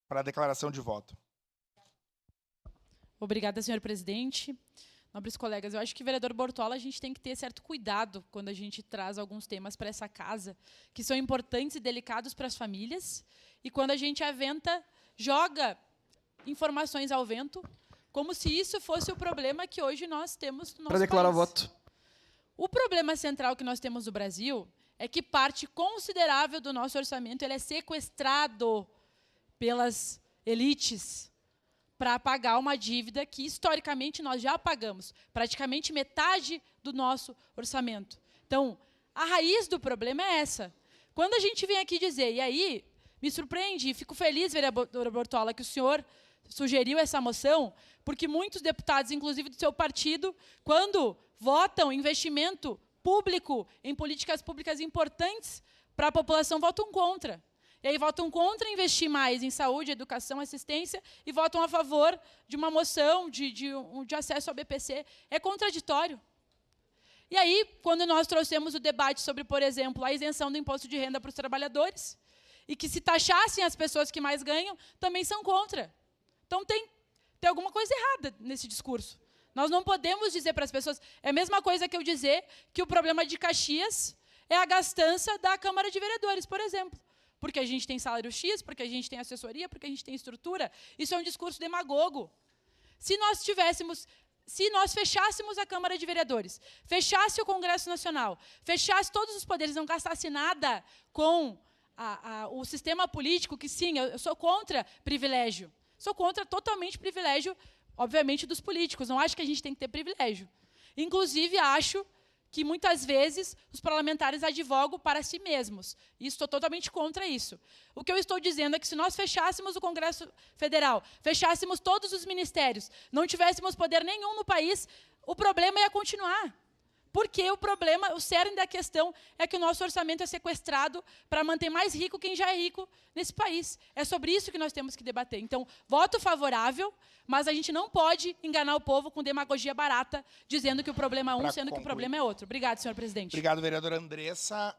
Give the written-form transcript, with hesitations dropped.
para a declaração de voto. Obrigada, senhor presidente. Nobres colegas, eu acho que, vereador Bortola, a gente tem que ter certo cuidado quando a gente traz alguns temas para essa casa, que são importantes e delicados para as famílias, e quando a gente joga informações ao vento, como se isso fosse o problema que hoje nós temos no nosso país. Para declarar voto. O problema central que nós temos no Brasil é que parte considerável do nosso orçamento ele é sequestrado pelas elites para pagar uma dívida que, historicamente, nós já pagamos. Praticamente metade do nosso orçamento. Então, a raiz do problema é essa. Quando a gente vem aqui dizer, e aí, me surpreende, e fico feliz, vereador Bortola, que o senhor sugeriu essa moção, porque muitos deputados, inclusive do seu partido, quando votam investimento público em políticas públicas importantes para a população, votam contra. E aí votam contra investir mais em saúde, educação, assistência e votam a favor de uma moção de acesso ao BPC. É contraditório. E aí, quando nós trouxemos o debate sobre, por exemplo, a isenção do imposto de renda para os trabalhadores, e que se taxassem as pessoas que mais ganham, também são contra. Então, tem alguma coisa errada nesse discurso. Nós não podemos dizer para as pessoas... É a mesma coisa que eu dizer que o problema de Caxias é a gastança da Câmara de Vereadores, por exemplo. Porque a gente tem salário X, porque a gente tem assessoria, porque a gente tem estrutura. Isso é um discurso demagogo. Se nós fechássemos a Câmara de Vereadores, fechasse o Congresso Nacional, fechasse todos os poderes, não gastasse nada com o sistema político, que sim, eu sou contra privilégio. Sou contra totalmente privilégio, obviamente, dos políticos. Não acho que a gente tem que ter privilégio. Inclusive, acho que, muitas vezes, os parlamentares advogam para si mesmos. E estou totalmente contra isso. O que eu estou dizendo é que, se nós fechássemos o Congresso Federal, fechássemos todos os ministérios, não tivéssemos poder nenhum no país, o problema ia continuar. Porque o cerne da questão é que o nosso orçamento é sequestrado para manter mais rico quem já é rico nesse país. É sobre isso que nós temos que debater. Então, voto favorável, mas a gente não pode enganar o povo com demagogia barata, dizendo que o problema é um, sendo que o problema é outro. Obrigado, senhor presidente. Obrigado, vereadora Andressa.